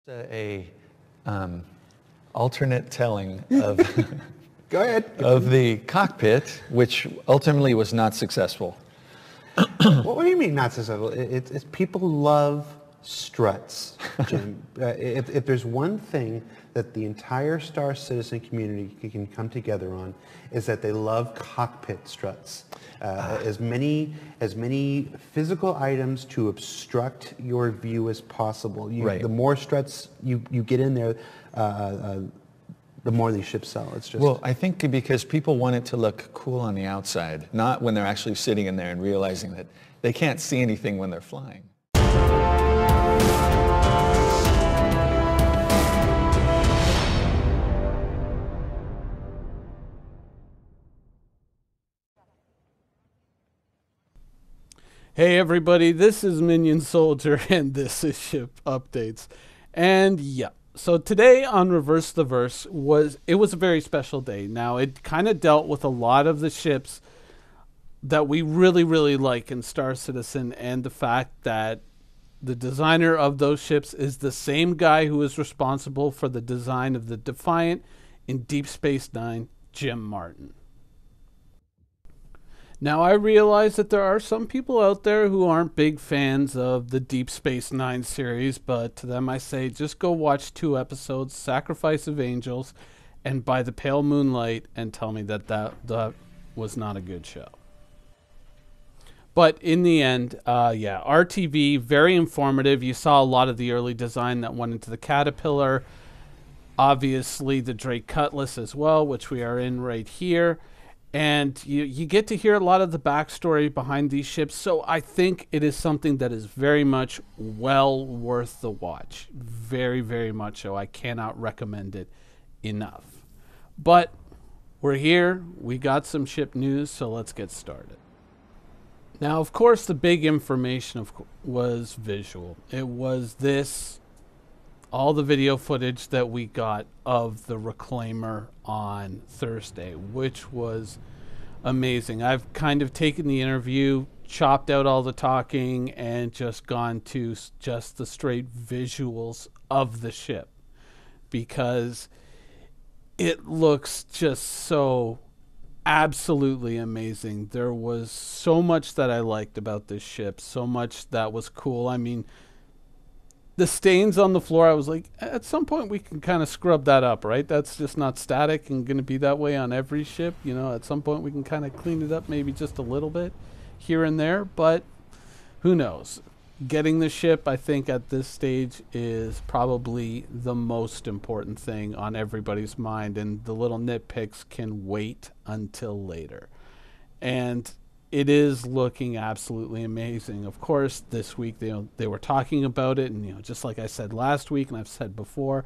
A alternate telling of Go ahead. of the cockpit, which ultimately was not successful. What do you mean not successful? It's people love struts, Jim. If there's one thing that the entire Star Citizen community can come together on, is that they love cockpit struts. As many physical items to obstruct your view as possible. Right. The more struts you get in there, the more these ships sell. It's just... Well, I think because people want it to look cool on the outside, not when they're actually sitting in there and realizing that they can't see anything when they're flying. Hey everybody, this is Minion Soldier and this is Ship Updates. And yeah, so today on Reverse the Verse was a very special day. Now it kind of dealt with a lot of the ships that we really like in Star Citizen, and the fact that the designer of those ships is the same guy who is responsible for the design of the Defiant in Deep Space Nine, Jim Martin. Now, I realize that there are some people out there who aren't big fans of the Deep Space Nine series, but to them I say, just go watch 2 episodes, Sacrifice of Angels and By the Pale Moonlight, and tell me that was not a good show. But in the end, yeah, RTV, very informative. You saw a lot of the early design that went into the Caterpillar. Obviously, the Drake Cutlass as well, which we are in right here. And you get to hear a lot of the backstory behind these ships. So I think it is something that is very much well worth the watch. Very much so. I cannot recommend it enough. But we're here. We got some ship news, so let's get started. Now, of course, the big information was visual. It was all the video footage that we got of the Reclaimer on Thursday, which was amazing. I've kind of taken the interview, chopped out all the talking, and just gone to just the straight visuals of the ship, because it looks just so absolutely amazing. There was so much that I liked about this ship, so much that was cool. I mean, the stains on the floor, I was like, at some point we can kind of scrub that up, right? That's just not static and going to be that way on every ship. You know, at some point we can kind of clean it up, maybe just a little bit here and there, but who knows? Getting the ship, I think, at this stage is probably the most important thing on everybody's mind, and the little nitpicks can wait until later. And it is looking absolutely amazing. Of course, this week they were talking about it, and just like I said last week, and I've said before,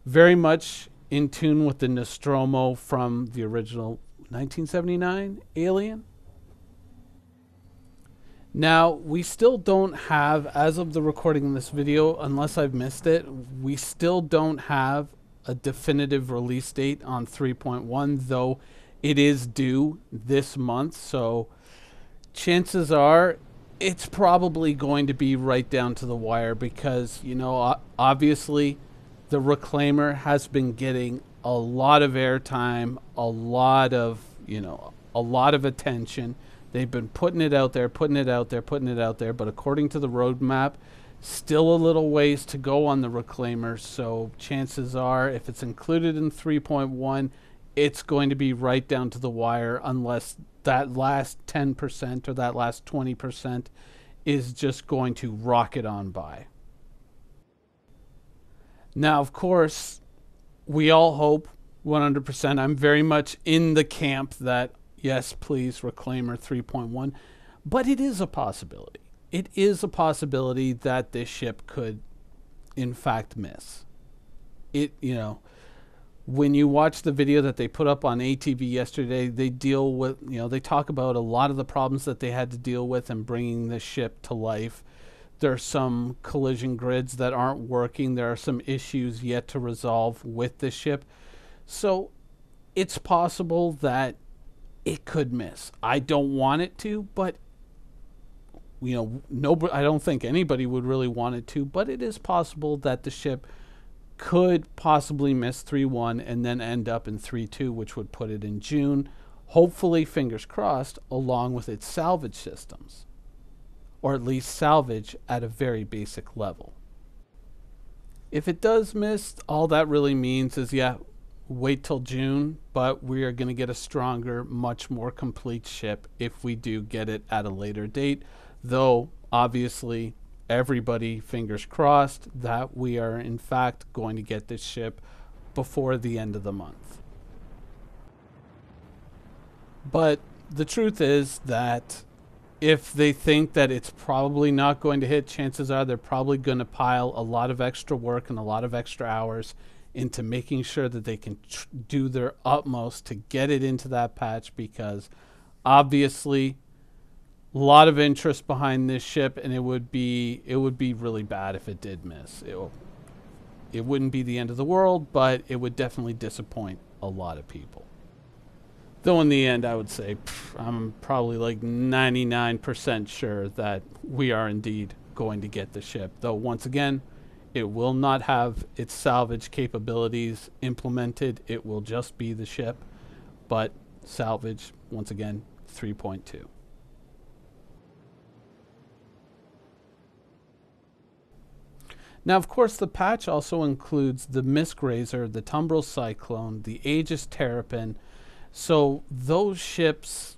very much in tune with the Nostromo from the original 1979 Alien. Now, we still don't have, as of the recording of this video, unless I've missed it, we still don't have a definitive release date on 3.1, though it is due this month, so chances are it's probably going to be right down to the wire, because, obviously the Reclaimer has been getting a lot of airtime, a lot of attention. They've been putting it out there, but according to the roadmap, still a little ways to go on the Reclaimer, so chances are if it's included in 3.1, it's going to be right down to the wire, unless that last 10% or that last 20% is just going to rocket on by. Now, of course, we all hope 100%. I'm very much in the camp that, yes, please, Reclaimer 3.1. But it is a possibility. It is a possibility that this ship could, in fact, miss. When you watch the video that they put up on ATV yesterday, they deal with, they talk about a lot of the problems that they had to deal with in bringing the ship to life. There are some collision grids that aren't working. There are some issues yet to resolve with the ship. So it's possible that it could miss. I don't want it to, but I don't think anybody would really want it to, but it is possible that the ship could possibly miss 3-1 and then end up in 3-2, which would put it in June, hopefully, fingers crossed, along with its salvage systems, or at least salvage at a very basic level. If it does miss, all that really means is, yeah, wait till June, but we are going to get a stronger, much more complete ship if we do get it at a later date, though obviously everybody, fingers crossed, that we are in fact going to get this ship before the end of the month. But the truth is that if they think that it's probably not going to hit, chances are they're probably going to pile a lot of extra work and a lot of extra hours into making sure that they can do their utmost to get it into that patch, because obviously a lot of interest behind this ship, and it would be really bad if it did miss. It wouldn't be the end of the world, but it would definitely disappoint a lot of people. Though in the end, I would say I'm probably like 99% sure that we are indeed going to get the ship. Though once again, it will not have its salvage capabilities implemented. It will just be the ship, but salvage, once again, 3.2. Now, of course, the patch also includes the Miskraiser, the Tumbril Cyclone, the Aegis Terrapin. So those ships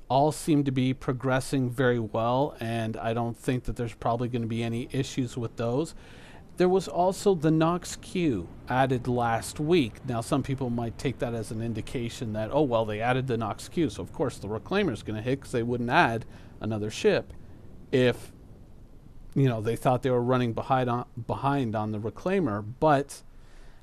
all seem to be progressing very well, and I don't think that there's probably going to be any issues with those. There was also the Nox-Q added last week. Now, some people might take that as an indication that, oh, well, they added the Nox-Q, so of course the Reclaimer's going to hit, because they wouldn't add another ship if, you know, they thought they were running behind on the Reclaimer. But,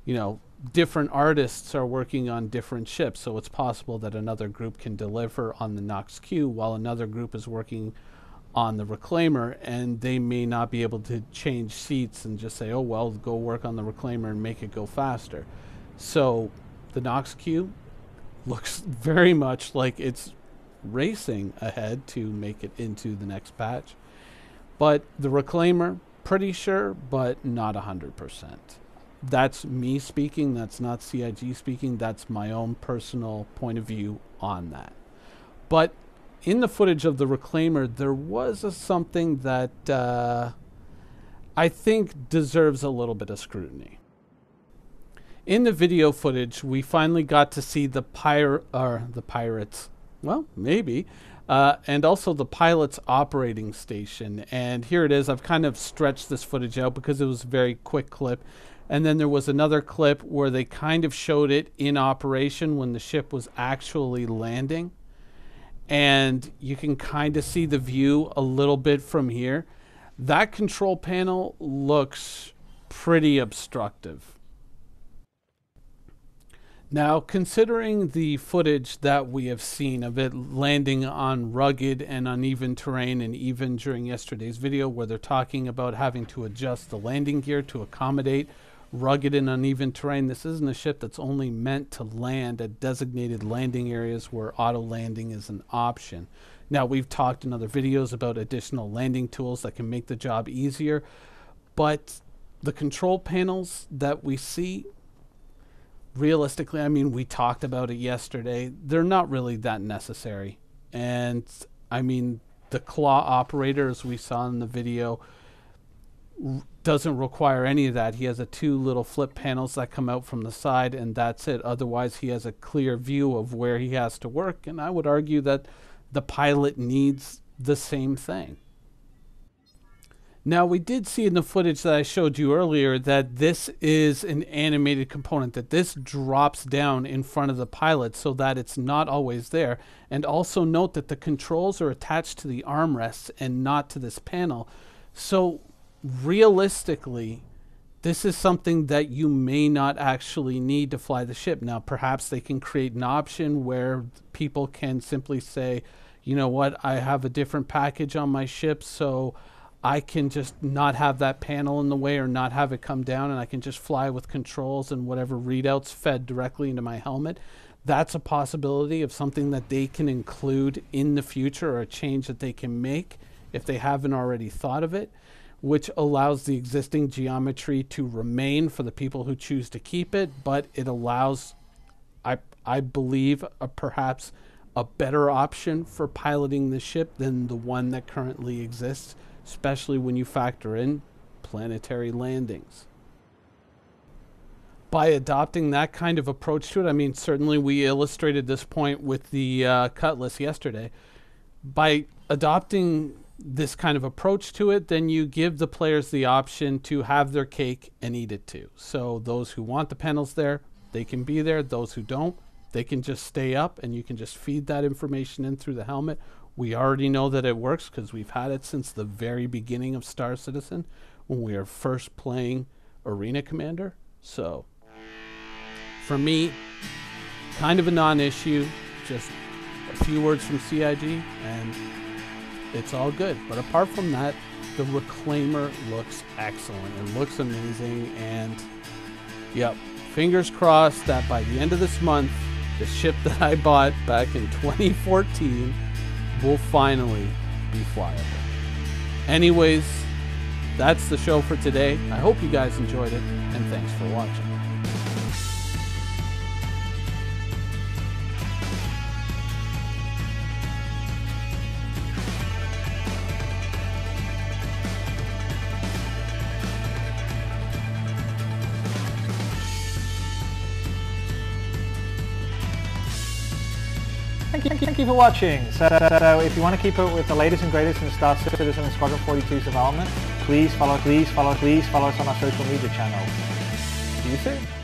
you know, different artists are working on different ships, so it's possible that another group can deliver on the Nox-Q while another group is working on the Reclaimer, and they may not be able to change seats and just say, oh, well, go work on the Reclaimer and make it go faster. So the Nox-Q looks very much like it's racing ahead to make it into the next patch. But the Reclaimer, pretty sure, but not 100%. That's me speaking. That's not CIG speaking. That's my own personal point of view on that. But in the footage of the Reclaimer, there was something that I think deserves a little bit of scrutiny. In the video footage, we finally got to see the pirates, well, maybe, and also the pilot's operating station. And here it is. I've kind of stretched this footage out because it was a very quick clip. And then there was another clip where they kind of showed it in operation when the ship was actually landing. And you can kind of see the view a little bit from here. That control panel looks pretty obstructive. Now, considering the footage that we have seen of it landing on rugged and uneven terrain, and even during yesterday's video where they're talking about having to adjust the landing gear to accommodate rugged and uneven terrain, this isn't a ship that's only meant to land at designated landing areas where auto landing is an option. Now, we've talked in other videos about additional landing tools that can make the job easier, but the control panels that we see, realistically, I mean, we talked about it yesterday, they're not really that necessary. And I mean, the claw operator, as we saw in the video, doesn't require any of that. He has two little flip panels that come out from the side, and that's it. Otherwise, he has a clear view of where he has to work, and I would argue that the pilot needs the same thing. Now, we did see in the footage that I showed you earlier that this is an animated component, that this drops down in front of the pilot so that it's not always there. And also note that the controls are attached to the armrests and not to this panel. So realistically, this is something that you may not actually need to fly the ship. Now, perhaps they can create an option where people can simply say, you know what, I have a different package on my ship, so I can just not have that panel in the way or not have it come down, and I can just fly with controls and whatever readouts fed directly into my helmet. That's a possibility of something that they can include in the future, or a change that they can make if they haven't already thought of it. which allows the existing geometry to remain for the people who choose to keep it, but it allows, I believe, perhaps a better option for piloting the ship than the one that currently exists, especially when you factor in planetary landings. By adopting that kind of approach to it, I mean, certainly we illustrated this point with the Cutlass yesterday. By adopting this kind of approach to it, then you give the players the option to have their cake and eat it too. So those who want the panels there, they can be there. Those who don't, they can just stay up, and you can just feed that information in through the helmet. We already know that it works because we've had it since the very beginning of Star Citizen when we were first playing Arena Commander. So for me, kind of a non-issue, just a few words from CIG and it's all good. But apart from that, the Reclaimer looks excellent. It looks amazing, and yep, fingers crossed that by the end of this month, the ship that I bought back in 2014 will finally be flyable. Anyways, that's the show for today. I hope you guys enjoyed it, and thanks for watching. Thank you for watching. So if you want to keep up with the latest and greatest in Star Citizen and Squadron 42's development, please follow us on our social media channels. See you soon.